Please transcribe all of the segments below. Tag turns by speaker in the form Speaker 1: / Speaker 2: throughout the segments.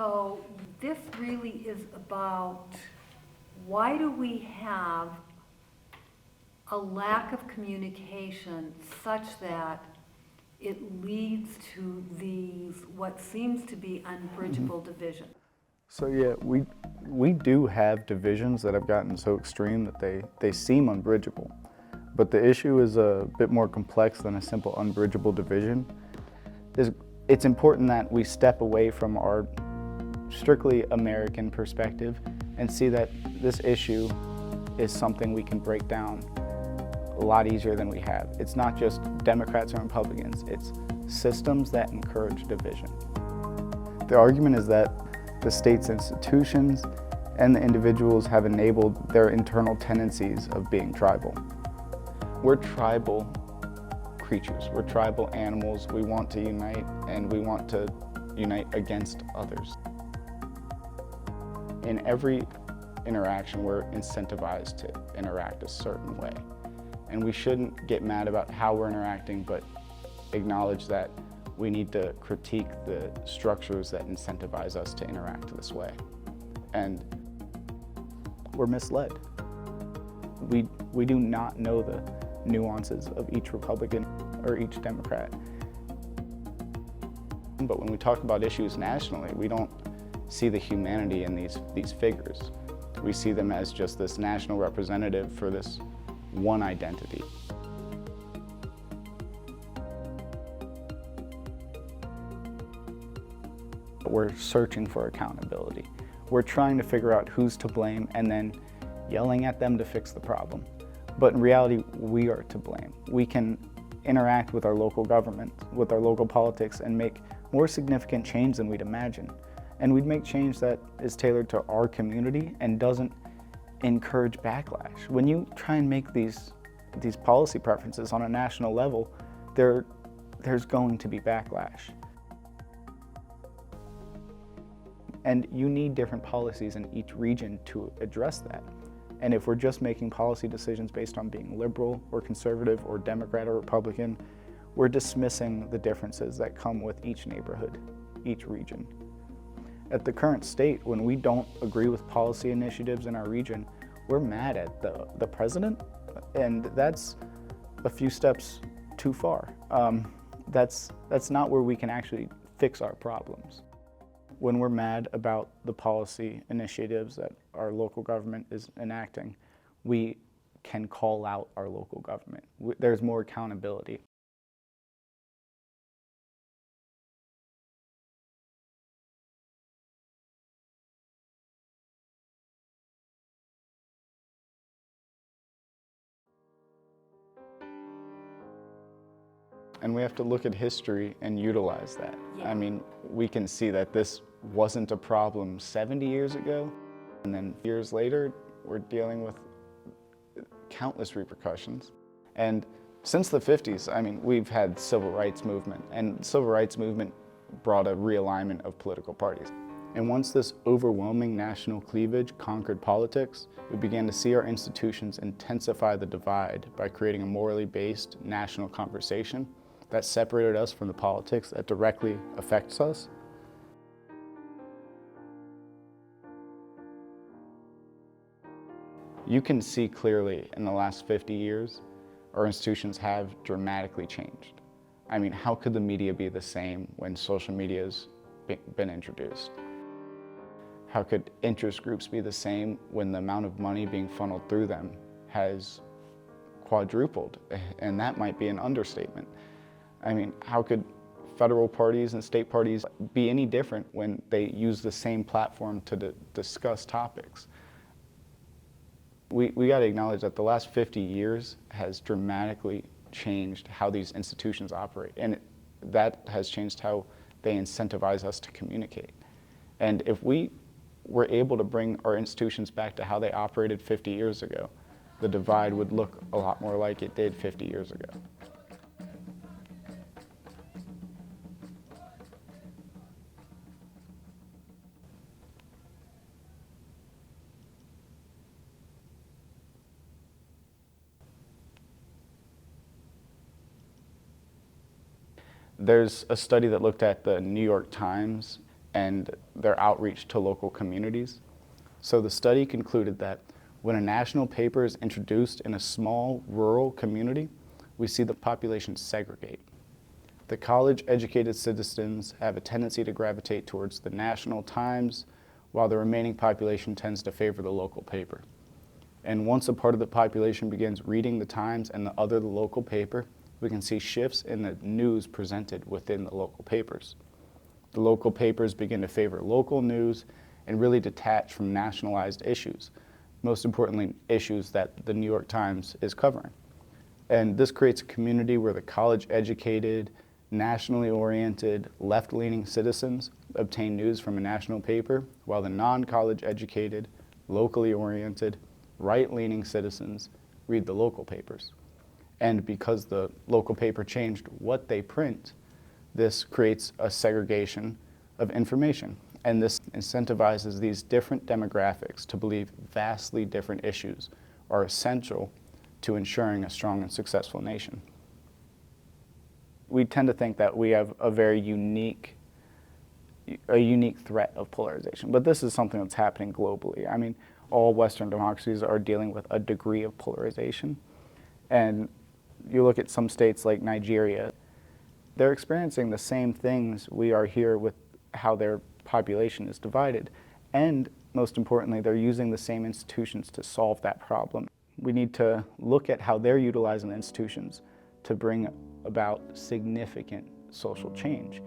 Speaker 1: So this really is about why do we have a lack of communication such that it leads to these, what seems to be unbridgeable divisions?
Speaker 2: So yeah, we do have divisions that have gotten so extreme that they seem unbridgeable. But the issue is a bit more complex than a simple unbridgeable division. It's important that we step away from our strictly American perspective and see that this issue is something we can break down a lot easier than we have. It's not just Democrats and Republicans, it's systems that encourage division. The argument is that the state's institutions and the individuals have enabled their internal tendencies of being tribal. We're tribal creatures, we're tribal animals. We want to unite, and we want to unite against others. In every interaction, we're incentivized to interact a certain way. And we shouldn't get mad about how we're interacting, but acknowledge that we need to critique the structures that incentivize us to interact this way. And we're misled. We do not know the nuances of each Republican or each Democrat. But when we talk about issues nationally, we don't see the humanity in these figures. We see them as just this national representative for this one identity. We're searching for accountability. We're trying to figure out who's to blame and then yelling at them to fix the problem. But in reality, we are to blame. We can interact with our local government, with our local politics, and make more significant change than we'd imagine. And we'd make change that is tailored to our community and doesn't encourage backlash. When you try and make these policy preferences on a national level, there's going to be backlash. And you need different policies in each region to address that. And if we're just making policy decisions based on being liberal or conservative or Democrat or Republican, we're dismissing the differences that come with each neighborhood, each region. At the current state, when we don't agree with policy initiatives in our region, we're mad at the president, and that's a few steps too far. That's not where we can actually fix our problems. When we're mad about the policy initiatives that our local government is enacting, we can call out our local government. There's more accountability. And we have to look at history and utilize that.
Speaker 1: Yeah.
Speaker 2: I mean, we can see that this wasn't a problem 70 years ago, and then years later, we're dealing with countless repercussions. And since the 50s, I mean, we've had civil rights movement, and the civil rights movement brought a realignment of political parties. And once this overwhelming national cleavage conquered politics, we began to see our institutions intensify the divide by creating a morally based national conversation that separated us from the politics that directly affects us. You can see clearly in the last 50 years, our institutions have dramatically changed. I mean, how could the media be the same when social media has been introduced? How could interest groups be the same when the amount of money being funneled through them has quadrupled? And that might be an understatement. I mean, how could federal parties and state parties be any different when they use the same platform to discuss topics? We got to acknowledge that the last 50 years has dramatically changed how these institutions operate, and that has changed how they incentivize us to communicate. And if we were able to bring our institutions back to how they operated 50 years ago, the divide would look a lot more like it did 50 years ago. There's a study that looked at the New York Times and their outreach to local communities. So the study concluded that when a national paper is introduced in a small rural community, we see the population segregate. The college-educated citizens have a tendency to gravitate towards the national Times, while the remaining population tends to favor the local paper. And once a part of the population begins reading the Times and the local paper, we can see shifts in the news presented within the local papers. The local papers begin to favor local news and really detach from nationalized issues, most importantly, issues that the New York Times is covering. And this creates a community where the college-educated, nationally oriented, left-leaning citizens obtain news from a national paper, while the non-college educated, locally oriented, right-leaning citizens read the local papers. And because the local paper changed what they print, this creates a segregation of information. And this incentivizes these different demographics to believe vastly different issues are essential to ensuring a strong and successful nation. We tend to think that we have a very unique threat of polarization, but this is something that's happening globally. I mean, all Western democracies are dealing with a degree of polarization. And you look at some states like Nigeria, they're experiencing the same things we are here with how their population is divided. And most importantly, they're using the same institutions to solve that problem. We need to look at how they're utilizing the institutions to bring about significant social change.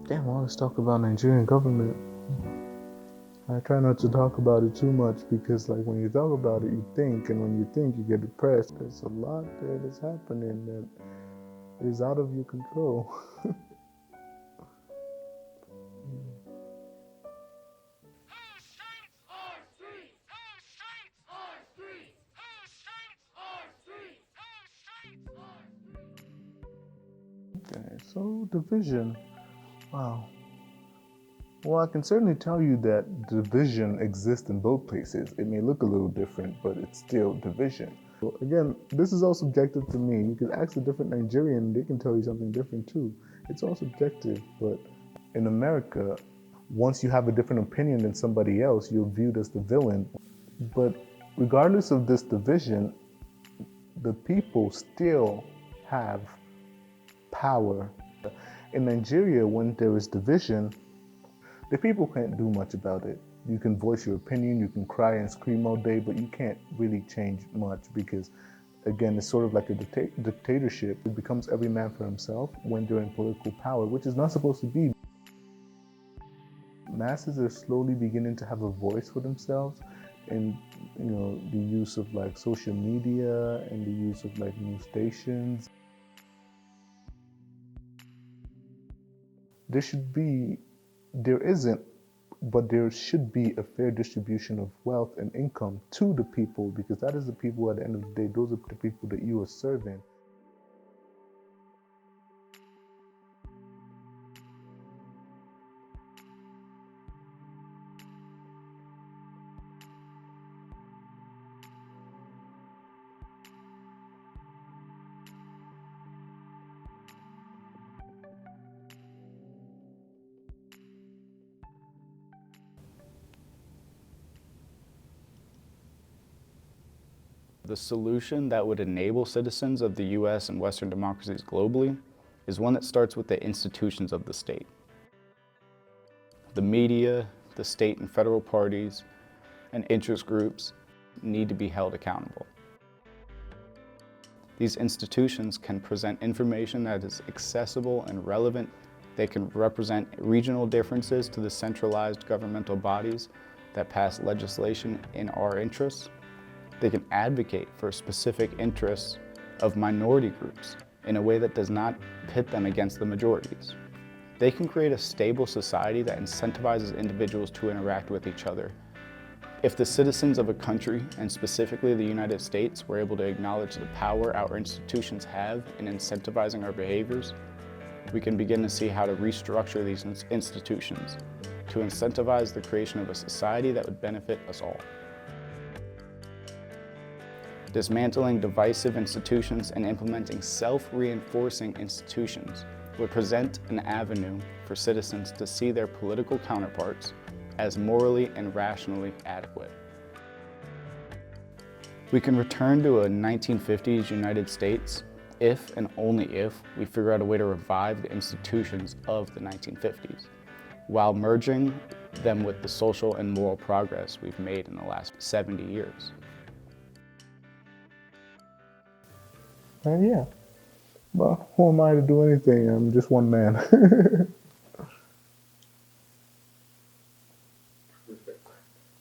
Speaker 3: Damn, I always talk about Nigerian government. I try not to talk about it too much because, like, when you talk about it, you think, and when you think, you get depressed. There's a lot that is happening that is out of your control. Okay, so division. Wow. Well, I can certainly tell you that division exists in both places. It may look a little different, but it's still division. So again, this is all subjective to me. You can ask a different Nigerian, they can tell you something different too. It's all subjective, but in America, once you have a different opinion than somebody else, you're viewed as the villain. But regardless of this division, the people still have power. In Nigeria, when there is division, the people can't do much about it. You can voice your opinion, you can cry and scream all day, but you can't really change much because, again, it's sort of like a dictatorship. It becomes every man for himself when they're in political power, which is not supposed to be. Masses are slowly beginning to have a voice for themselves, and the use of like social media and the use of like news stations. There isn't, but there should be a fair distribution of wealth and income to the people, because that is the people at the end of the day, those are the people that you are serving.
Speaker 2: The solution that would enable citizens of the US and Western democracies globally is one that starts with the institutions of the state. The media, the state and federal parties, and interest groups need to be held accountable. These institutions can present information that is accessible and relevant. They can represent regional differences to the centralized governmental bodies that pass legislation in our interests. They can advocate for specific interests of minority groups in a way that does not pit them against the majorities. They can create a stable society that incentivizes individuals to interact with each other. If the citizens of a country, and specifically the United States, were able to acknowledge the power our institutions have in incentivizing our behaviors, we can begin to see how to restructure these institutions to incentivize the creation of a society that would benefit us all. Dismantling divisive institutions and implementing self-reinforcing institutions would present an avenue for citizens to see their political counterparts as morally and rationally adequate. We can return to a 1950s United States if and only if we figure out a way to revive the institutions of the 1950s, while merging them with the social and moral progress we've made in the last 70 years.
Speaker 3: Yeah. Well, who am I to do anything? I'm just one man.